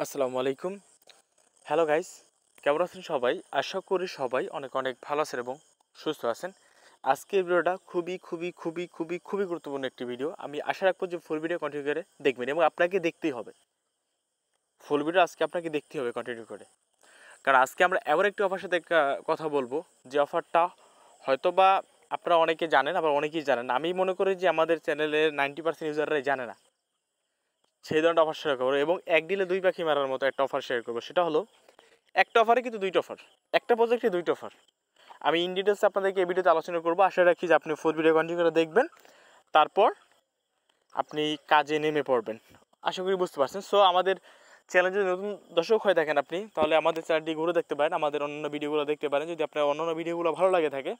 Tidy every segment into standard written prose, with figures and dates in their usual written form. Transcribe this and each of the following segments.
আসসালামু আলাইকুম। Hello guys, কেমন আছেন সবাই? আশা করি সবাই অনেক অনেক ভালো আছেন এবং সুস্থ আছেন। আজকের ভিডিওটা খুবই গুরুত্বপূর্ণ একটি ভিডিও। আমি আশা রাখবো যে ফুল ভিডিও কন্টিনিউ করে দেখবেন এবং আপনাকে দেখতেই হবে। ফুল ভিডিও আজকে আপনাকে দেখতেই হবে কন্টিনিউ করে। কারণ আজকে আমরা এমন একটি অফারের সাথে কথা বলবো যে অফারটা হয়তোবা আপনারা অনেকে জানেন, আবার অনেকেই জানেন না। আমি মনে করি যে আমাদের চ্যানেলের 90% ইউজাররাই জানে না। সেই ধরনের অফার শেয়ার করবো এবং এক ডিলে দুই পাখি মারার মতো একটা অফার শেয়ার করবো। সেটা হলো একটা অফারে কিন্তু দুইটা অফার, একটা প্রজেক্টে দুইটা অফার। আমি ইন ডিটেলস আপনাদেরকে এই ভিডিওতে আলোচনা করবো। আশা রাখি যে আপনি ফুল ভিডিও কন্টিনিউ করে দেখবেন, তারপর আপনি কাজে নেমে পড়বেন। আশা করি বুঝতে পারছেন। সো আমাদের চ্যানেলে যদি নতুন দর্শক হয়ে থাকেন আপনি, তাহলে আমাদের চ্যানেলটি ঘুরে দেখতে পারেন, আমাদের অন্যান্য ভিডিওগুলো দেখতে পারেন। যদি আপনার অন্যান্য ভিডিওগুলো ভালো লাগে থাকে,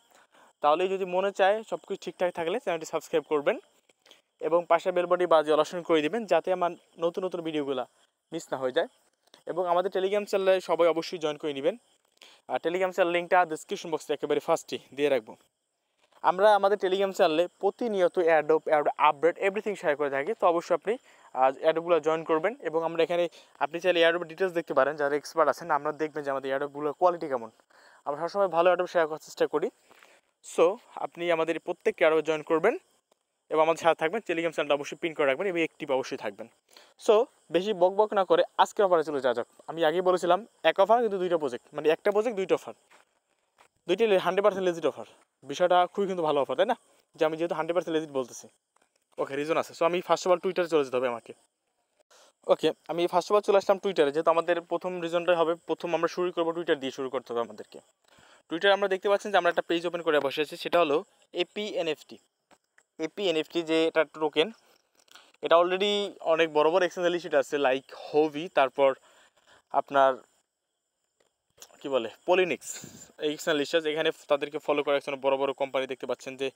তাহলে যদি মনে চায় সব কিছু ঠিকঠাক থাকলে চ্যানেলটি সাবস্ক্রাইব করবেন এবং পাশে বেল বাটনটি বাজিয়ে অল করে দিবেন, যাতে আমার নতুন নতুন ভিডিওগুলো মিস না হয়ে যায়। এবং আমাদের টেলিগ্রাম চ্যানেলে সবাই অবশ্যই জয়েন করে নেবেন। আর টেলিগ্রাম চ্যানেল লিঙ্কটা ডিসক্রিপশন বক্সে একেবারে ফার্স্টই দিয়ে রাখবো। আমরা আমাদের টেলিগ্রাম চ্যানেলে প্রতিনিয়ত অ্যাডপ আপডেট এভরিথিং শেয়ার করে থাকি। তো অবশ্যই আপনি অ্যাডপগুলো জয়েন করবেন এবং আমরা এখানে আপনি চাইলে অ্যাডপ ডিটেলস দেখতে পারেন। যারা এক্সপার্ট আছেন, আমরা দেখবেন যে আমাদের অ্যাডপগুলোর কোয়ালিটি কেমন। আমরা সবসময় ভালো অ্যাডপ শেয়ার করার চেষ্টা করি। সো আপনি আমাদের প্রত্যেককে অ্যাডপ জয়েন করবেন এবং আমাদের সাথে থাকবেন। টেলিগ্রাম চ্যানেলটা অবশ্যই পিন করে রাখবেন এবং অ্যাক্টিভ অবশ্যই থাকবেন। সো বেশি বক না করে আজকের অফারে চলে যাওয়া যাক। আমি আগেই বলেছিলাম এক অফার কিন্তু দুইটা প্রজেক্ট, মানে একটা প্রজেক্ট দুইটা অফার, দুইটি 100% লেজিট অফার। বিষয়টা খুবই কিন্তু ভালো অফার, তাই না? যে আমি যেহেতু 100% লেজিট বলতেছি, ওকে রিজন আছে। সো আমি ফার্স্ট অফ অল টুইটারে চলে যেতে হবে আমাকে। ওকে, আমি ফার্স্ট অফ অল চলে আসলাম টুইটারে, যেহেতু আমাদের প্রথম রিজনটাই হবে, প্রথম আমরা শুরু করবো টুইটার দিয়ে শুরু করতে হবে আমাদেরকে। টুইটারে আমরা দেখতে পাচ্ছেন যে আমরা একটা পেজ ওপেন করে বসে আছি, সেটা হলো এপিএনএফটি যে এটা টোকেন। এটা অলরেডি অনেক বড় বড় এক্সচেঞ্জ লিস্ট আছে, লাইক হোভি, তারপর আপনার কি বলে পলিনিক্স, এই এক্সচেঞ্জ লিস্ট আছে। এখানে তাদেরকে ফলো করে রাখছে বড় বড় কোম্পানি, দেখতে পাচ্ছেন যে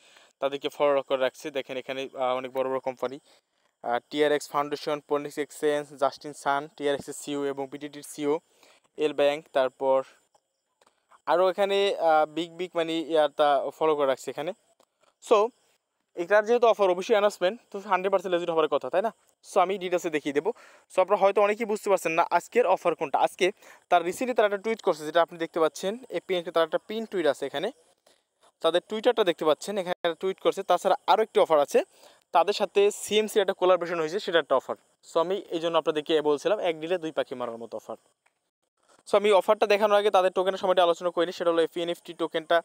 তাদেরকে ফলো করে রাখছে। দেখেন এখানে অনেক বড় বড় company, TRX foundation, Poloniex exchange, Justin Sun, টিআরএক্সের সিও এবং বিটিটির সিও, এল ব্যাংক, তারপর আরও এখানে বিগ মানে তা ফলো করে রাখছে এখানে। সো এটার যেহেতু অফার অবশ্যই অ্যানাউন্সমেন্ট, তো 100% লেজিট হওয়ার কথা, তাই না? সো আমি ডিটেলসে দেখিয়ে দেবো। সো আপনারা হয়তো অনেকেই বুঝতে পারছেন না আজকের অফার কোনটা। আজকে তার রিসেন্টলি তারা একটা টুইট করছে, যেটা আপনি দেখতে পাচ্ছেন। এপিএনকে তার একটা পিন টুইট আছে এখানে, তাদের টুইটারটা দেখতে পাচ্ছেন এখানে টুইট করছে। তাছাড়া আরও একটি অফার আছে, তাদের সাথে সিএমসির একটা কোলাবোরেশন হয়েছে, সেটা একটা অফার। সো আমি এই জন্য আপনাদেরকে বলছিলাম এক ডিলে দুই পাখি মারার মতো অফার। সো আমি অফারটা দেখানোর আগে তাদের টোকেনের সময়টা আলোচনা করিনি। সেটা হলো এপিএনএফটি টোকেনটা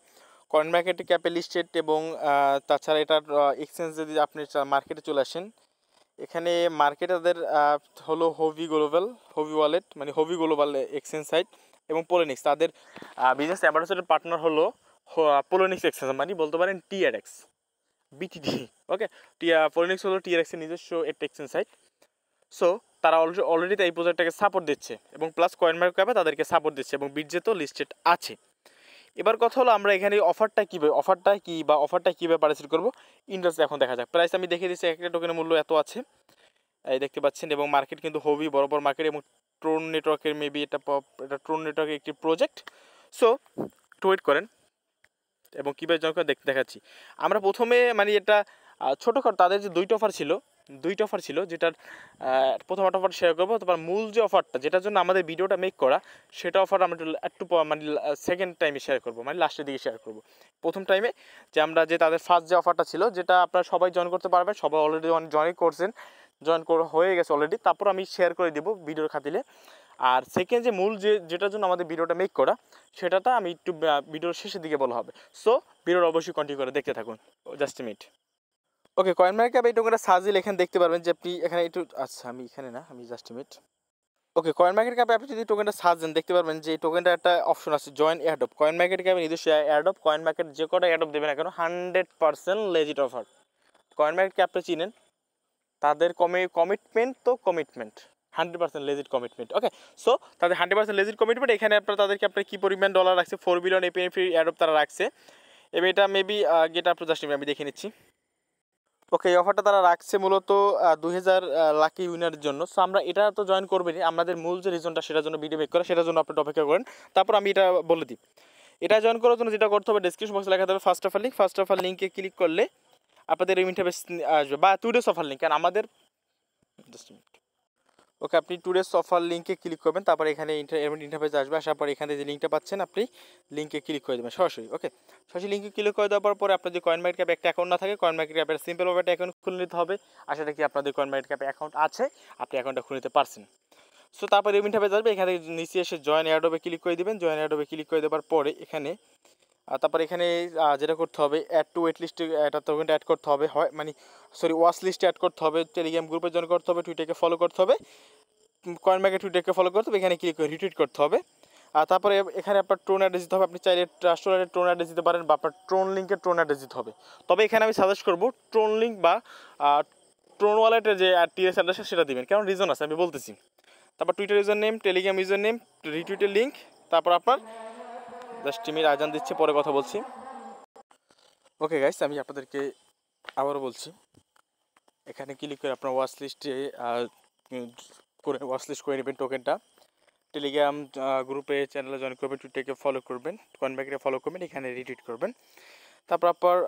কয়েন মার্কেটে ক্যাপে লিস্টেড এবং তাছাড়া এটার এক্সচেঞ্জ যদি আপনি মার্কেটে চলে আসেন, এখানে মার্কেটে তাদের হলো হোভি ওয়ালেট, মানে হোভি গ্লোবাল এক্সচেঞ্জ সাইট, এবং পলিনিক্স তাদের বিজনেস অ্যাম্বাসেডর পার্টনার হলো পলিনিক্স এক্সচেঞ্জ, মানে বলতে পারেন টিআরএক্স বিটিডি। ওকে, পলিনিক্স হলো টিআরএক্সের নিজস্ব একটা এক্সচেঞ্জ সাইট। সো তারা অলরেডি এই প্রজেক্টটাকে সাপোর্ট দিচ্ছে এবং প্লাস কয়েন মার্কেট ক্যাপে তাদেরকে সাপোর্ট দিচ্ছে এবং বিটজে তো লিস্টেড আছে। এবার কথা হলো আমরা এখানে অফারটা কীভাবে পার্টিসিপেট করবো, ইন্টারেস্ট এখন দেখা যাক। প্রাইস আমি দেখিয়ে দিচ্ছি, একটা টোকেনের মূল্য এত আছে, এই দেখতে পাচ্ছেন। এবং মার্কেট কিন্তু হবি বড় মার্কেট এবং ট্রোন নেটওয়ার্কের মেবি এটা ট্রোন নেটওয়ার্কের একটি প্রজেক্ট। সো ওয়েট করেন এবং কীভাবে জয়েন করে দেখাচ্ছি। আমরা প্রথমে মানে এটা ছোটোখাটো তাদের যে দুইটা অফার ছিল, যেটার প্রথম একটা অফার শেয়ার করবো। তারপর মূল যে অফারটা, যেটার জন্য আমাদের ভিডিওটা মেক করা, সেটা অফার আমরা একটু মানে সেকেন্ড টাইমে শেয়ার করবো, মানে লাস্টের দিকে শেয়ার করবো। প্রথম টাইমে যে আমরা যে তাদের ফার্স্ট যে অফারটা ছিল, যেটা আপনারা সবাই জয়েন করতে পারবেন, সবাই অলরেডি জয়েন করা হয়ে গেছে অলরেডি, তারপর আমি শেয়ার করে দেবো ভিডিওর খাতিলে। আর সেকেন্ড যে মূল যেটার জন্য আমাদের ভিডিওটা মেক করা, সেটাটা আমি একটু ভিডিওর শেষের দিকে বলা হবে। সো ভিডিওটা অবশ্যই কন্টিনিউ করে দেখতে থাকুন। Just minute. Okay, coin market cap এই টোকেনটা সাজিল এখানে দেখতে পারবেন যে আপনি এখানে একটু, আচ্ছা আমি এখানে না, আমি just minute. Okay, coin market ক্যাপে আপনি যদি টোকেনটা সাজেন দেখতে পারবেন যে এই টোকেনটা একটা অপশন আছে, জয়েন এয়ারড্রপ। কয়েন মার্কেট ক্যাপে নিজস্ব এয়ারড্রপ, কয়েন মার্কেট যে কটা এয়ারড্রপ দেবে না কেন 100% লেজিট অফার। কয়েন মার্কেট ক্যাপটা চিনেন, তাদের কমিটমেন্ট 100% লেজিট কমিটমেন্ট। ওকে, সো তাদের 100% লেজিট কমিটমেন্ট। এখানে আপনার কী পরিমাণ ডলার রাখছে, 4 বিলিয়ন এপিএনএফটি এয়ারড্রপ তারা রাখছে। এবং এটা maybe get up to just আমি দেখে নিচ্ছি। ওকে, এই অফারটা তারা রাখছে মূলত 2000 লাকি উইনারের জন্য। সো আমরা এটা তো জয়েন করবেনি, আমাদের মূল যে রিজনটা সেটার জন্য ভিডিও মেক করা, সেটার জন্য আপনি অপেক্ষা করেন। তারপর আমি এটা বলে দিই। এটা জয়েন করার জন্য যেটা করতে হবে, ডেসক্রিপশন বক্সে লেখা দেবে ফার্স্ট অফার লিঙ্কে ক্লিক করলে আপনাদের এই ইন্টারফেস আসবে, বা টুডেস অফার লিঙ্ক। কারণ আমাদের ওকে, আপনি টুডেস অফার লিঙ্কে ক্লিক করবেন, তারপর এখানে ইন্টারফেস আসবে, আসার পর এখানে যে লিঙ্কটা পাচ্ছেন আপনি লিঙ্কে ক্লিক করে দেবেন সরাসরি। ওকে, সরাসরি লিঙ্কে ক্লিক করে দেওয়ার পরে আপনার যদি কয়েন মার্কেট ক্যাপে একটা অ্যাকাউন্ট না থাকে, কয়েন মার্কেট ক্যাপের সিম্পলভাবে একটা অ্যাকাউন্ট খুলে নিতে হবে। আশা রাখি আপনাদের কয়েন মার্কেট ক্যাপে অ্যাকাউন্ট আছে, আপনি অ্যাকাউন্টটা খুলে নিতে পারছেন। সো তারপর এই ইন্টারফেস আসবে, এখানে নিচে এসে জয়েন এয়ারড্রপে ক্লিক করে দেবেন। জয়েন এয়ারড্রপে ক্লিক করে দেওয়ার পরে এখানে তারপর এখানে যেটা করতে হবে, অ্যাড টু ওয়েট লিস্টে একটা টোকেনটা অ্যাড করতে হবে, হয় মানে সরি ওয়াচ লিস্টে অ্যাড করতে হবে, টেলিগ্রাম গ্রুপে জয়েন করতে হবে, টুইটারকে ফলো করতে হবে, কয়েন মার্কেট টুইটারকে ফলো করতে হবে, এখানে ক্লিক করে রিটুইট করতে হবে। আর তারপরে এখানে আপনার ট্রোন অ্যাড্রেস দিতে হবে। আপনি চাইলে ট্রাস্ট ওয়ালেটের ট্রোন অ্যাড্রেস দিতে পারেন বা আপনার ট্রোন লিঙ্কের ট্রোন অ্যাড্রেস দিতে হবে। তবে এখানে আমি সাজেস্ট করবো ট্রোন লিঙ্ক বা ট্রোন ওয়ালেটের যে টিএস অ্যাড্রেস সেটা দিবেন, কারণ রিজন আছে আমি বলতেছি। তারপর Twitter user name, Telegram user name, রিটুইটের লিঙ্ক, তারপর আপনার জাস্ট টিমের আজান দিচ্ছে, পরে কথা বলছি। ওকে গাইস, আমি আপনাদেরকে আবারও বলছি, এখানে ক্লিক করে আপনার ওয়াচ লিস্টে করে ওয়াচ লিস্ট করে নেবেন টোকেনটা। টেলিগ্রাম গ্রুপে চ্যানেলে জয়েন করবেন, টুইটারকে ফলো করবেন, কয়েন মার্কেটে ফলো করবেন, এখানে রিটুইট করবেন। তারপর আপনার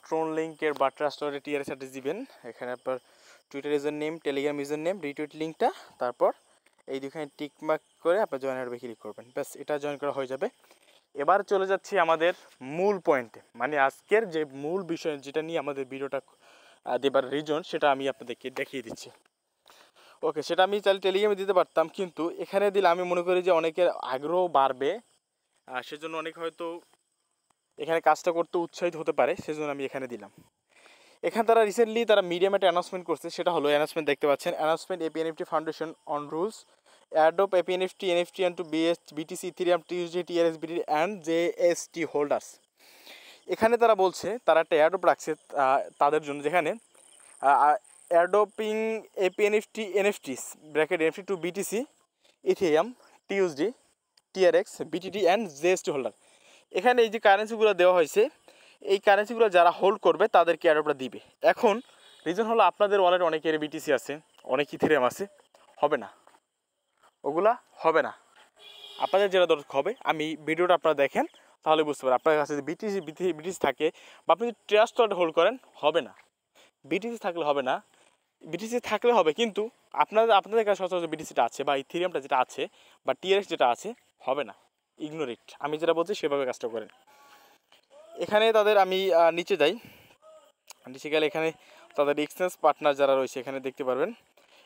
ট্রোন লিঙ্কের বা ট্রাস্ট ওয়ালেটের টিআরএস অ্যাড্রেস দিবেন। এখানে আপনার Twitter user name, Telegram user name, retweet লিঙ্কটা, তারপর এই দুখানে টিকমার্ক করে আপনার জয়েন অ্যাডবে ক্লিক করবেন। ব্যাস, এটা জয়েন করা হয়ে যাবে। এবার চলে যাচ্ছি আমাদের মূল পয়েন্টে, মানে আজকের যে মূল বিষয় যেটা নিয়ে আমাদের ভিডিওটা দেবার রিজন, সেটা আমি আপনাদেরকে দেখিয়ে দিচ্ছি। ওকে, সেটা আমি চাইলে টেলিগ্রামে দিতে পারতাম, কিন্তু এখানে দিলে আমি মনে করি যে অনেকের আগ্রহ বাড়বে, সেজন্য অনেক হয়তো এখানে কাজটা করতে উৎসাহিত হতে পারে, সেজন্য আমি এখানে দিলাম। এখানে তারা রিসেন্টলি তারা মিডিয়ামে একটা অ্যানাউন্সমেন্ট করছে, সেটা হলো অ্যানাউন্সমেন্ট দেখতে পাচ্ছেন, announcement apenft foundation on rules airdrop apenft NFT and to BTC Ethereum TUSD TRSBT and JST holders. এখানে তারা বলছে তারা একটা এয়ারড্রপ রাখছে তাদের জন্য, যেখানে airdropping apenft NFTs bracket NFT to BTC Ethereum TUSD TRX BTT and JST holder. এখানে এই যে কারেন্সিগুলো দেওয়া হয়েছে, এই কারেন্সিগুলো যারা হোল্ড করবে তাদেরকে এয়ারড্রপটা দিবে। এখন রিজন হলো আপনাদের ওয়ালেট অনেকের বিটিসি আছে, অনেক ইথেরিয়াম আছে, হবে না, ওগুলা হবে না। আপনাদের যেটা দরকার হবে, আমি ভিডিওটা আপনারা দেখেন তাহলে বুঝতে পারেন। আপনার কাছে যদি বিটিসি থাকে বা আপনি যদি ট্রাস্ট ওয়ালেট হোল্ড করেন, হবে না। বিটিসি থাকলে হবে না, বিটিসি থাকলে হবে, কিন্তু আপনাদের কাছে সচরাচর বিটিসিটা আছে বা ইথেরিয়ামটা যেটা আছে বা টিআরএক্স যেটা আছে, হবে না। ইগনোর ইট, আমি যেটা বলছি সেভাবে কাজটা করেন। এখানে তাদের আমি নিচে যাই, নিচে গেলে এখানে তাদের এক্সচেঞ্জ পার্টনার যারা রয়েছে এখানে দেখতে পারবেন।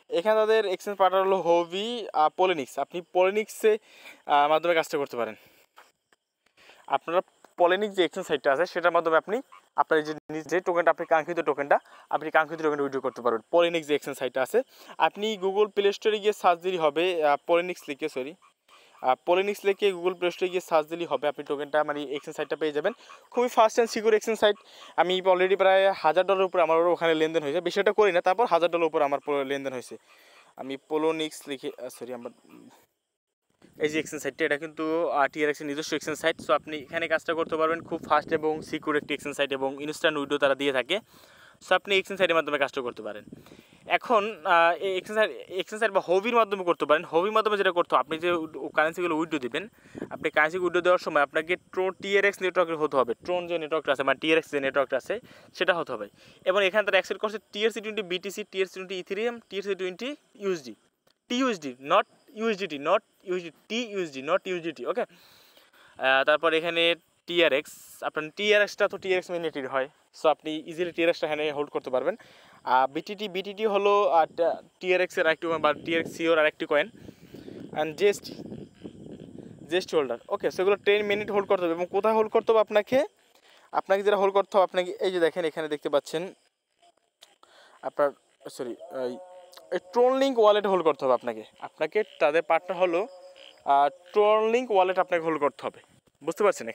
এখানে তাদের এক্সচেঞ্জ পার্টনার হলো হোভি, পলিনিক্স। আপনি পলিনিক্সে মাধ্যমে কাজটা করতে পারেন। আপনারা পলিনিক্স যে এক্সচেঞ্জ সাইটটা আছে সেটার মাধ্যমে আপনি আপনার যে টোকেনটা, আপনি কাঙ্ক্ষিত টোকেনটা উইথড্র করতে পারবেন। পলিনিক্স যে এক্সচেঞ্জ সাইটটা আছে, আপনি গুগল প্লে স্টোরে গিয়ে সার্চ দিলেই হবে, পলিনিক্স লিখে গুগল প্লে স্টোরে গিয়ে সার্চ দিলেই হবে, আপনি টোকেনটা মানে এক্সচেঞ্জ সাইটটা পেয়ে যাবেন। খুবই fast and secure exchange site. আমি অলরেডি প্রায় $1000 উপরে আমার ওখানে লেনদেন হয়েছে, বিষয়টা করি না, তারপর $1000 উপরে আমার লেনদেন হয়েছে। আমি পলিনিক্স লিখে আমার এই যে এক্সচেঞ্জ সাইটটা, এটা কিন্তু টিআরএক্সের নিজস্ব এক্সচেঞ্জ সাইট। সো আপনি এখানে কাজটা করতে পারবেন, খুব ফাস্ট এবং সিকিউর একটি এক্সচেঞ্জ সাইট এবং ইনস্ট্যান্ট উইড্রো তারা দিয়ে থাকে। সো আপনি এক্সচেঞ্জ সাইটের মাধ্যমে কাজটা করতে পারেন। এখন এই এক্সচেঞ্জ সাইট বা হবির মাধ্যমে করতে পারেন। হবির মাধ্যমে যেটা করতে হবে, আপনি যে কারেন্সিগুলো উইড্রো দেবেন, আপনি কারেন্সি উইড্রো দেওয়ার সময় আপনাকে টিআরএক্স নেটওয়ার্কের হতে হবে। ট্রোন যে নেটওয়ার্কটা আছে মানে টিআরএক্স যে নেটওয়ার্কটা আছে সেটা হতে হবে। এবং এখানে তারা অ্যাকসেপ্ট করছে TRC20 BTC, TRC20 Ethereum, TRC20 USD, TUSD not USDT, not USD, TUSD not USDT। ওকে, তারপর এখানে টিআরএক্স, আপনার টিআরএক্সটা তো টিআরএক্স মিনিটেড হয়, সো আপনি ইজিলি টিআরএক্সটা এখানে হোল্ড করতে পারবেন। বিটিটি হলো টিআরএক্সের আরেকটি বা টিআরএক্সিওর আরেকটি কয়েন, অ্যান্ড জিএসটি হোল্ডার। ওকে, সেগুলো 10 মিনিট হোল্ড করতে হবে। এবং কোথায় হোল্ড করতে হবে আপনাকে যেটা হোল্ড করতে হবে, আপনাকে এই যে দেখেন এখানে দেখতে পাচ্ছেন আপনার এই ট্রোন লিঙ্ক ওয়ালেট হোল্ড করতে হবে আপনাকে তাদের পার্টনার হলো ট্রোন লিঙ্ক ওয়ালেট আপনাকে হোল্ড করতে হবে, বুঝতে পারছেন?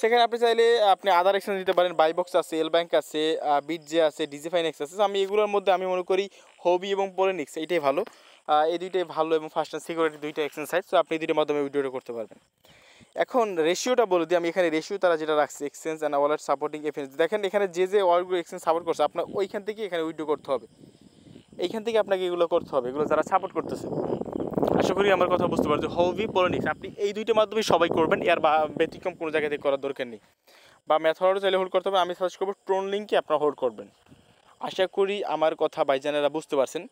সেখানে আপনি চাইলে আপনি আদার এক্সচেঞ্জ দিতে পারেন, বাইবক্স আছে, এল ব্যাংক আছে, বিটজে আছে, ডিজিফাইনেক্স আছে। আমি এগুলোর মধ্যে আমি মনে করি হবি এবং পলিনিক্স এইটাই ভালো, এই দুইটাই ভালো এবং ফাস্ট অ্যান্ড সিকিউরিটি দুইটা এক্সচেঞ্জ সাইট। সো আপনি এই দুইটার মাধ্যমে উইড্রো করতে পারবেন। এখন রেশিওটা বলে দিই আমি, এখানে রেশিও তারা যেটা রাখছে, এক্সচেঞ্জ অ্যান্ড ওয়ালেট সাপোর্টিং এফএনএস, দেখেন এখানে যে ওয়ালেটগুলো এক্সচেঞ্জ সাপোর্ট করছে আপনার ওইখান থেকে এখানে উইড্রো করতে হবে, এইখান থেকে আপনাকে এগুলো করতে হবে, এগুলো যারা সাপোর্ট করতেছে। আশা করি আমার কথা বুঝতে পারছি। হবি, পলিনিক্স, আপনি এই দুইটার মাধ্যমে সবাই করবেন, এর বা ব্যতিক্রম কোনো জায়গা থেকে করার দরকার নেই। বা মেথডও চাইলে হোল্ড করতে হবে, আমি সাজেস্ট করবো ট্রোন লিঙ্কে আপনারা হোল্ড করবেন। আশা করি আমার কথা ভাইজানেরা বুঝতে পারছেন।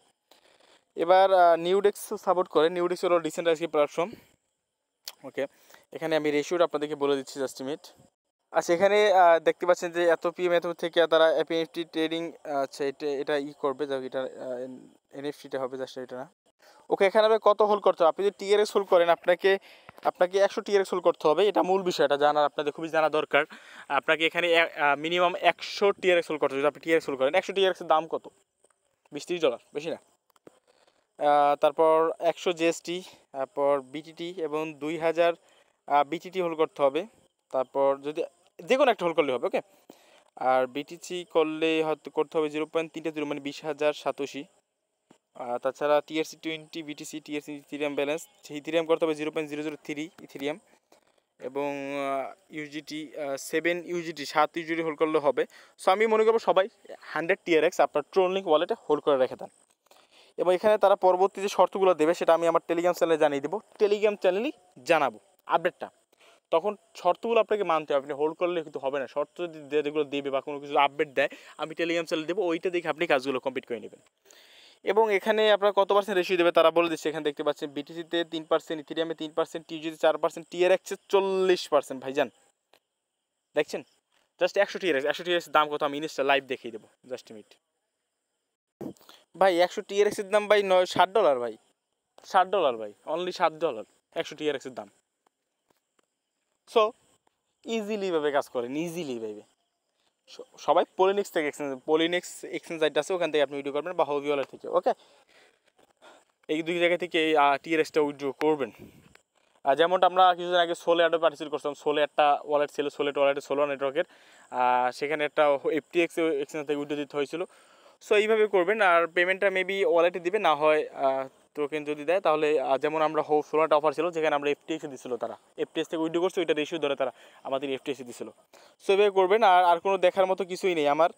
এবার নিউডেক্স সাপোর্ট করে। নিউডেক্স হলো ডিসেন্ট্রালাইজড প্ল্যাটফর্ম। ওকে, এখানে আমি রেশিওটা আপনাদেরকে বলে দিচ্ছি, জাস্ট মিনিট। আচ্ছা, এখানে দেখতে পাচ্ছেন যে এত পিএম এত থেকে তারা এপিএফটি ট্রেডিং, আচ্ছা এটা করবে, যাক এটা এনএফটিটা হবে, জাস্ট এটা না। ওকে, এখানে আপনি কত হোল্ড করতে হবে? আপনি যদি টিআরএক্স হোল্ড করেন আপনাকে 100 টিআরএক্স হোল্ড করতে হবে। এটা মূল বিষয়টা জানার আপনাদের খুবই জানা দরকার। আপনাকে এখানে মিনিমাম 100 টিআরএক্স হোল্ড করতে হবে। যদি আপনি টিআরএক্স হোল্ড করেন, 100 টিআরএক্সের দাম কত? $20-30, বেশি না। তারপর 100 জিএসটি, তারপর বিটিটি এবং 2000 বিটিটি হোল্ড করতে হবে। তারপর যদি যে কোনো একটা হোল্ড করলে হবে। ওকে, আর বিটিসি করলে হয়তো করতে হবে 0.30 মানে 20,087। তাছাড়া TRC20 BTC TRC ethereum balance, সেই ইথিরিয়াম করতে হবে 0.003 ইথিরিয়াম। এবং ইউজিটি 7 ইউজিটি 7 ইউজিটি হোল্ড করলে হবে। সো আমি মনে করবো সবাই 100 টিআরএক্স আপনার ট্রোলিং ওয়ালেটে হোল্ড করে রেখে দেন। এবং এখানে তারা পরবর্তী যে শর্তগুলো দেবে সেটা আমি আমার টেলিগ্রাম চ্যানেলে জানিয়ে দেবো। টেলিগ্রাম চ্যানেলই জানাবো আপডেটটা। তখন শর্তগুলো আপনাকে মানতে হবে, আপনি হোল্ড করলে কিন্তু হবে না। শর্ত যদি যেগুলো দেবে বা কোনো কিছু আপডেট দেয়, আমি টেলিগ্রাম চ্যানেল দেবো, ওইটা দেখে আপনি কাজগুলো কমপ্লিট করে নেবেন। এবং এখানে আপনার কত পার্সেন্ট রেশিও দেবে তারা বলে দিচ্ছে। এখানে দেখতে পাচ্ছেন বিটিসিতে 3%, ইথিরিয়ামে 3%, টিউজিতে 4%, টিআরএক্সে 40%। ভাইজান দেখছেন, জাস্ট 100 টিআরএক্স দাম কত আমি ইনস্টা লাইভ দেখিয়ে দেবো, জাস্ট মিনিট। ভাই 100 টিআরএক্সের দাম ভাই $60 ভাই, $60 ভাই, অনলি $7 100 টিআরএক্সের দাম। সো ইজিলি ভাবে কাজ করেন, ইজিলি ভাবে সবাই পলিনিক্স থেকে পলিনিক্স এক্সচেঞ্জ সাইট আছে, ওখান থেকে আপনি উইথড্র করবেন, বা হবি ওয়ালেট থেকে। ওকে, এই দুই জায়গা থেকে এই টিআরএক্সটা উইথড্র করবেন। আর যেমনটা আমরা কিছুদিন আগে সোলে অ্যাডে পার্টিসিপেট করছিলাম, সোলে একটা ওয়ালেট ছিল, সোলেট ওয়ালেটের সোলো নেটওয়ার্কের, সেখানে একটা এফটিএক্স এক্সচেঞ্জ থেকে উইথড্র দিতে হয়েছিল। সো এইভাবে করবেন। আর পেমেন্টটা মেবি ওয়ালেটে দিবে, না হয় টোকেন যদি দেয় তাহলে, যেমন আমরা সোলারটা অফার ছিল যেখানে আমরা এফটিএক্সে দিচ্ছিলো, তারা এফটিএক্স থেকে উইথড্র করছে, ওইটা রেশিও ধরে তারা আমাদের এফটিএক্সে দিচ্ছিলো। সো এভাবে করবেন। আর কোনো দেখার মতো কিছুই নেই আমার,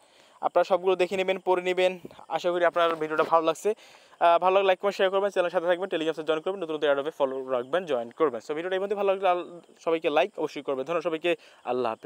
আপনারা সবগুলো দেখে নেবেন, পড়ে নেবেন। আশা করি আপনার ভিডিওটা ভালো লাগছে। ভালো লাগলে লাইক কমেন্ট শেয়ার করবেন, চ্যানেলের সাথে থাকবেন, টেলিগ্রামে জয়েন করবেন, নতুন এয়ারড্রপে ফলো রাখবেন, জয়েন করবেন। সো ভিডিওটা এই মধ্যে ভালো লাগলে সবাইকে লাইক অবশ্যই করবেন। ধন্যবাদ সবাইকে, আল্লাহ হাফেজ।